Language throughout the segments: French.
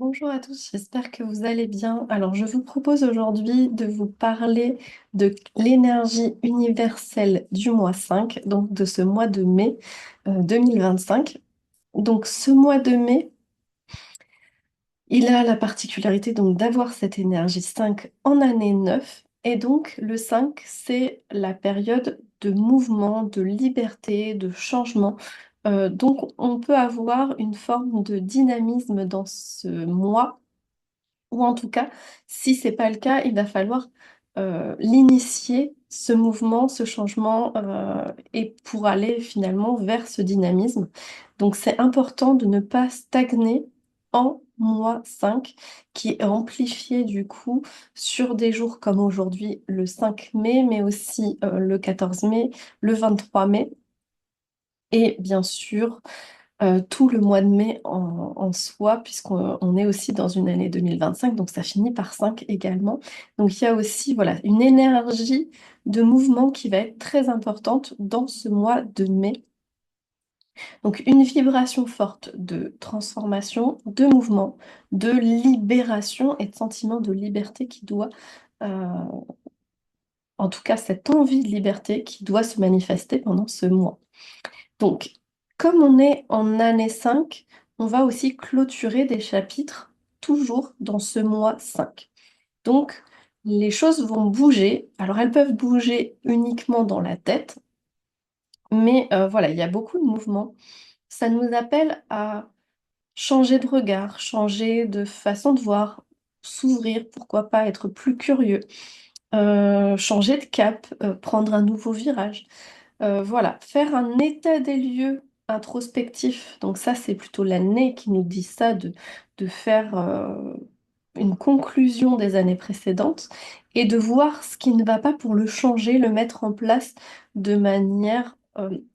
Bonjour à tous, j'espère que vous allez bien. Alors, je vous propose aujourd'hui de vous parler de l'énergie universelle du mois 5, donc de ce mois de mai 2025. Donc, ce mois de mai, il a la particularité donc d'avoir cette énergie 5 en année 9. Et donc, le 5, c'est la période de mouvement, de liberté, de changement. Donc, on peut avoir une forme de dynamisme dans ce mois ou en tout cas, si c'est pas le cas, il va falloir l'initier, ce mouvement, ce changement, et pour aller finalement vers ce dynamisme. Donc c'est important de ne pas stagner en mois 5, qui est amplifié du coup sur des jours comme aujourd'hui, le 5 mai, mais aussi le 14 mai, le 23 mai, et bien sûr tout le mois de mai en soi, puisqu'on est aussi dans une année 2025, donc ça finit par 5 également. Donc il y a aussi voilà, une énergie de mouvement qui va être très importante dans ce mois de mai. Donc une vibration forte de transformation, de mouvement, de libération et de sentiment de liberté qui doit, euh, en tout cas cette envie de liberté qui doit se manifester pendant ce mois. Donc, comme on est en année 5, on va aussi clôturer des chapitres toujours dans ce mois 5. Donc, les choses vont bouger. Alors, elles peuvent bouger uniquement dans la tête, mais voilà, il y a beaucoup de mouvements. Ça nous appelle à changer de regard, changer de façon de voir, s'ouvrir, pourquoi pas être plus curieux, changer de cap, prendre un nouveau virage. Voilà, faire un état des lieux introspectif. Donc ça, c'est plutôt l'année qui nous dit ça, de faire une conclusion des années précédentes et de voir ce qui ne va pas pour le changer, le mettre en place de manière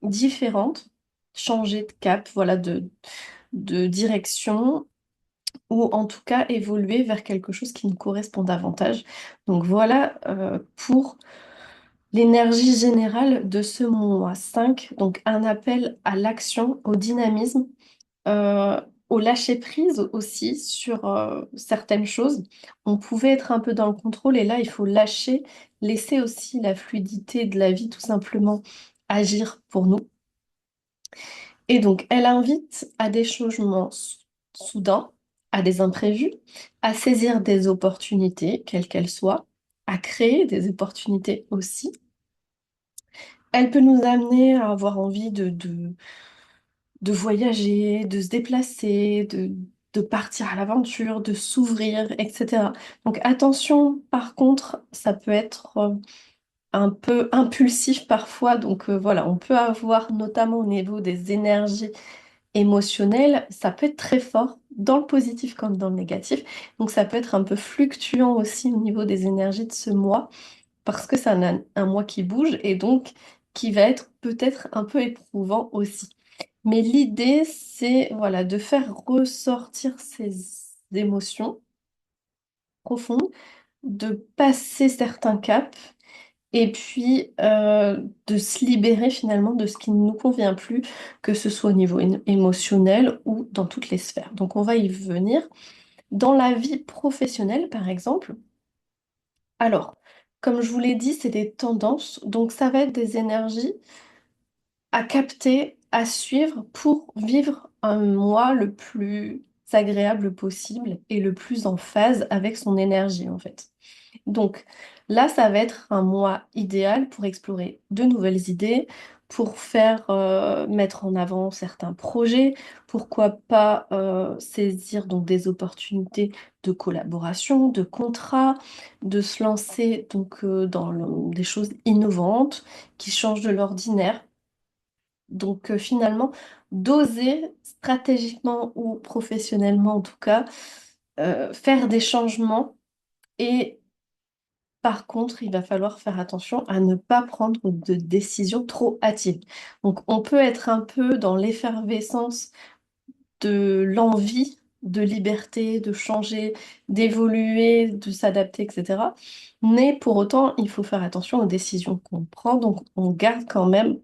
différente, changer de cap, voilà, de direction, ou en tout cas évoluer vers quelque chose qui nous correspond davantage. Donc voilà pour l'énergie générale de ce mois 5, donc un appel à l'action, au dynamisme, euh, au lâcher-prise aussi sur certaines choses. On pouvait être un peu dans le contrôle et là, il faut lâcher, laisser aussi la fluidité de la vie tout simplement agir pour nous. Et donc, elle invite à des changements soudains, à des imprévus, à saisir des opportunités, quelles qu'elles soient, à créer des opportunités aussi. Elle peut nous amener à avoir envie de voyager, de se déplacer, de partir à l'aventure, de s'ouvrir, etc. Donc attention, par contre, ça peut être un peu impulsif parfois. Donc voilà, on peut avoir, notamment au niveau des énergies émotionnelles, ça peut être très fort, dans le positif comme dans le négatif. Donc ça peut être un peu fluctuant aussi au niveau des énergies de ce mois parce que c'est un mois qui bouge et donc qui va être peut-être un peu éprouvant aussi. Mais l'idée, c'est voilà, de faire ressortir ces émotions profondes, de passer certains caps et puis de se libérer finalement de ce qui ne nous convient plus, que ce soit au niveau émotionnel ou dans toutes les sphères. Donc on va y venir. Dans la vie professionnelle, par exemple, alors, comme je vous l'ai dit, c'est des tendances, donc ça va être des énergies à capter, à suivre pour vivre un mois le plus agréable possible et le plus en phase avec son énergie en fait. Donc là, ça va être un mois idéal pour explorer de nouvelles idées, pour faire mettre en avant certains projets, pourquoi pas saisir donc des opportunités de collaboration, de contrat, de se lancer donc dans des choses innovantes qui changent de l'ordinaire. Donc finalement, d'oser stratégiquement ou professionnellement en tout cas, faire des changements et par contre, il va falloir faire attention à ne pas prendre de décisions trop hâtives. Donc on peut être un peu dans l'effervescence de l'envie de liberté, de changer, d'évoluer, de s'adapter, etc. Mais pour autant, il faut faire attention aux décisions qu'on prend. Donc on garde quand même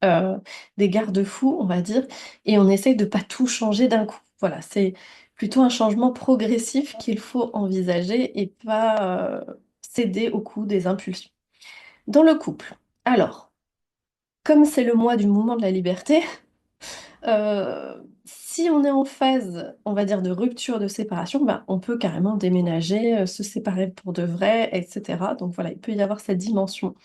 euh, des garde-fous, on va dire, et on essaye de pas tout changer d'un coup. Voilà, c'est plutôt un changement progressif qu'il faut envisager et pas céder au coup des impulsions. Dans le couple, alors, comme c'est le mois du mouvement de la liberté, si on est en phase, on va dire, de rupture, de séparation, bah, on peut carrément déménager, se séparer pour de vrai, et cetera. Donc voilà, il peut y avoir cette dimension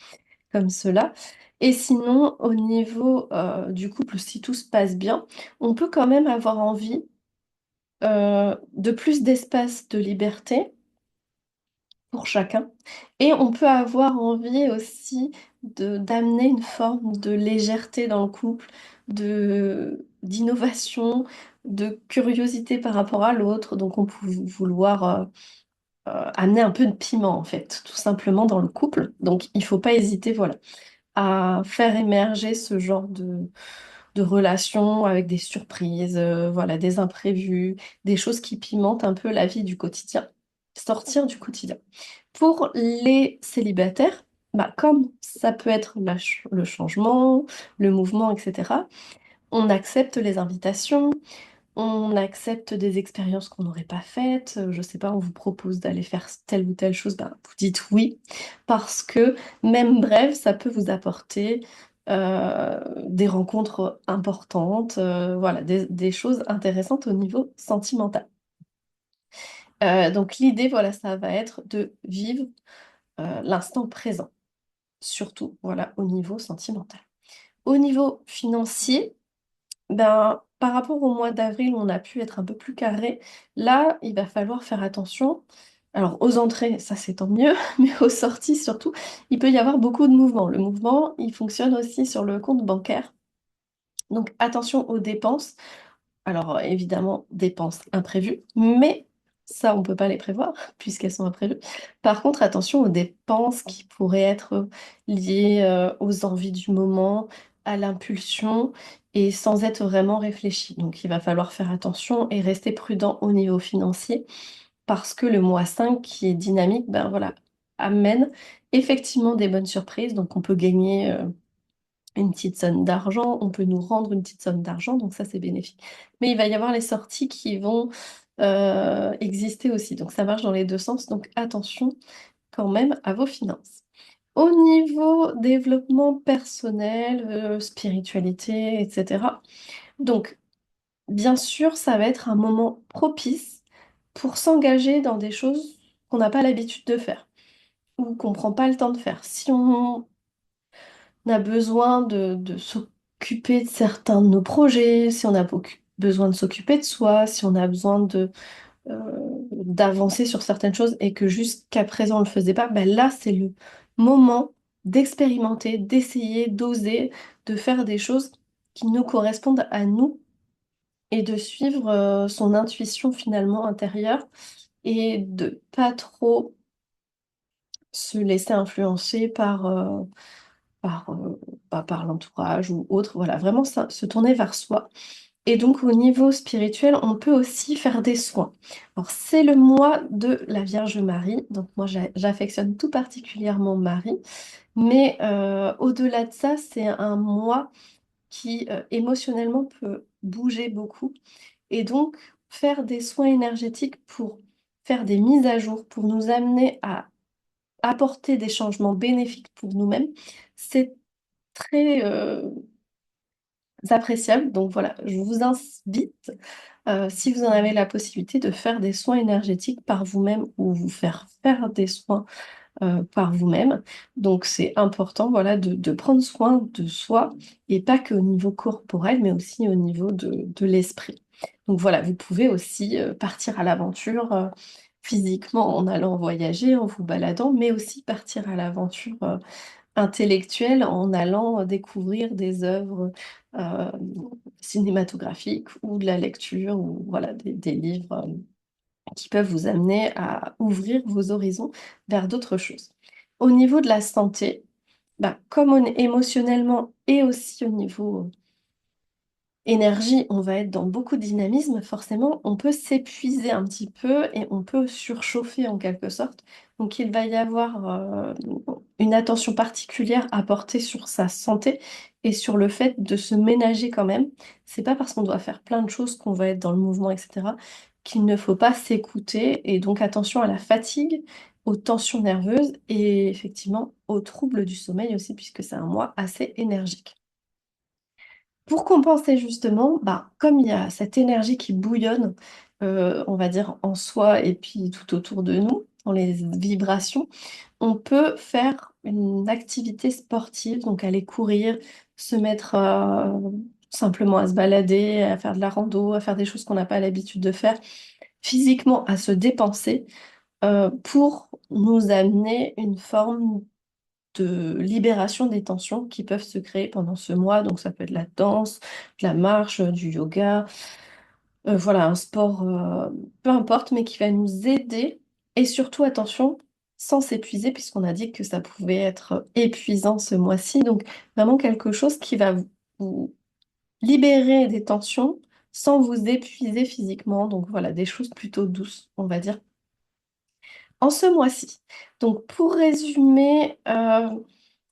comme cela. Et sinon, au niveau, du couple, si tout se passe bien, on peut quand même avoir envie, de plus d'espace de liberté pour chacun et on peut avoir envie aussi de d'amener une forme de légèreté dans le couple, d'innovation, de curiosité par rapport à l'autre, donc on peut vouloir, amener un peu de piment, en fait, tout simplement dans le couple, donc il faut pas hésiter, voilà, à faire émerger ce genre de relation avec des surprises, voilà, des imprévus, des choses qui pimentent un peu la vie du quotidien. Sortir du quotidien. Pour les célibataires, bah, comme ça peut être le changement, le mouvement, et cetera, on accepte les invitations, on accepte des expériences qu'on n'aurait pas faites, je sais pas, on vous propose d'aller faire telle ou telle chose, ben, vous dites oui, parce que même bref, ça peut vous apporter, des rencontres importantes, voilà, des choses intéressantes au niveau sentimental. Donc l'idée, voilà, ça va être de vivre, l'instant présent, surtout, voilà, au niveau sentimental. Au niveau financier, ben, par rapport au mois d'avril où on a pu être un peu plus carré, là, il va falloir faire attention. Alors aux entrées, ça c'est tant mieux, mais aux sorties surtout, il peut y avoir beaucoup de mouvements. Le mouvement, il fonctionne aussi sur le compte bancaire, donc attention aux dépenses. Alors, évidemment, dépenses imprévues, mais ça, on peut pas les prévoir puisqu'elles sont imprévues. Par contre, attention aux dépenses qui pourraient être liées, aux envies du moment, à l'impulsion et sans être vraiment réfléchies. Donc il va falloir faire attention et rester prudent au niveau financier parce que le mois 5 qui est dynamique, ben, voilà, amène effectivement des bonnes surprises. Donc on peut gagner, une petite somme d'argent, on peut nous rendre une petite somme d'argent, donc ça, c'est bénéfique. Mais il va y avoir les sorties qui vont, exister aussi, donc ça marche dans les 2 sens, donc attention quand même à vos finances. Au niveau développement personnel, spiritualité et cetera, donc bien sûr, ça va être un moment propice pour s'engager dans des choses qu'on n'a pas l'habitude de faire ou qu'on prend pas le temps de faire. Si on a besoin de s'occuper de certains de nos projets, si on a besoin de s'occuper de soi, si on a besoin d'avancer sur certaines choses et que jusqu'à présent on le faisait pas, ben là c'est le moment d'expérimenter, d'essayer, d'oser, de faire des choses qui nous correspondent à nous et de suivre son intuition finalement intérieure et de pas trop se laisser influencer par, par l'entourage ou autre, voilà, vraiment se tourner vers soi et donc au niveau spirituel, on peut aussi faire des soins. Alors c'est le mois de la Vierge Marie, donc moi j'affectionne tout particulièrement Marie, mais au-delà de ça, c'est un mois qui, émotionnellement peut bouger beaucoup et donc faire des soins énergétiques pour faire des mises à jour, pour nous amener à apporter des changements bénéfiques pour nous-mêmes, c'est très, appréciable. Donc voilà, je vous invite, si vous en avez la possibilité, de faire des soins énergétiques par vous-même ou vous faire faire des soins, par vous-même. Donc c'est important, voilà, de prendre soin de soi et pas qu'au niveau corporel, mais aussi au niveau de l'esprit. Donc voilà, vous pouvez aussi, partir à l'aventure, physiquement en allant voyager, en vous baladant, mais aussi partir à l'aventure, intellectuelle en allant, découvrir des œuvres, cinématographiques ou de la lecture ou voilà des livres, qui peuvent vous amener à ouvrir vos horizons vers d'autres choses. Au niveau de la santé, bah, comme on est émotionnellement et aussi au niveau énergie, on va être dans beaucoup de dynamisme, forcément, on peut s'épuiser un petit peu et on peut surchauffer en quelque sorte. Donc il va y avoir, une attention particulière à porter sur sa santé et sur le fait de se ménager quand même. C'est pas parce qu'on doit faire plein de choses qu'on va être dans le mouvement et cetera. qu'il ne faut pas s'écouter et donc attention à la fatigue, aux tensions nerveuses et effectivement aux troubles du sommeil aussi puisque c'est un mois assez énergique. Pour compenser justement, bah, comme il y a cette énergie qui bouillonne, on va dire en soi et puis tout autour de nous, dans les vibrations, on peut faire une activité sportive, donc aller courir, se mettre, simplement à se balader, à faire de la rando, à faire des choses qu'on n'a pas l'habitude de faire, physiquement à se dépenser, pour nous amener une forme de libération des tensions qui peuvent se créer pendant ce mois. Donc ça peut être la danse, de la marche, du yoga, voilà, un sport, peu importe, mais qui va nous aider et surtout attention, sans s'épuiser puisqu'on a dit que ça pouvait être épuisant ce mois-ci. Donc vraiment quelque chose qui va vous libérer des tensions sans vous épuiser physiquement. Donc voilà, des choses plutôt douces, on va dire, en ce mois-ci. Donc pour résumer,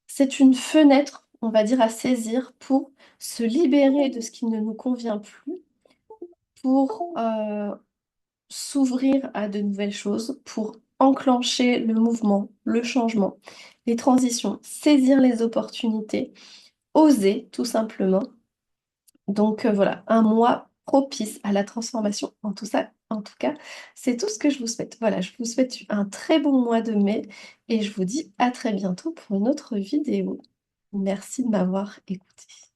c'est une fenêtre, on va dire, à saisir pour se libérer de ce qui ne nous convient plus, pour, s'ouvrir à de nouvelles choses, pour enclencher le mouvement, le changement, les transitions, saisir les opportunités, oser tout simplement. Donc, voilà, un mois propice à la transformation. En tout cas, c'est tout ce que je vous souhaite. Voilà, je vous souhaite un très bon mois de mai et je vous dis à très bientôt pour une autre vidéo. Merci de m'avoir écoutée.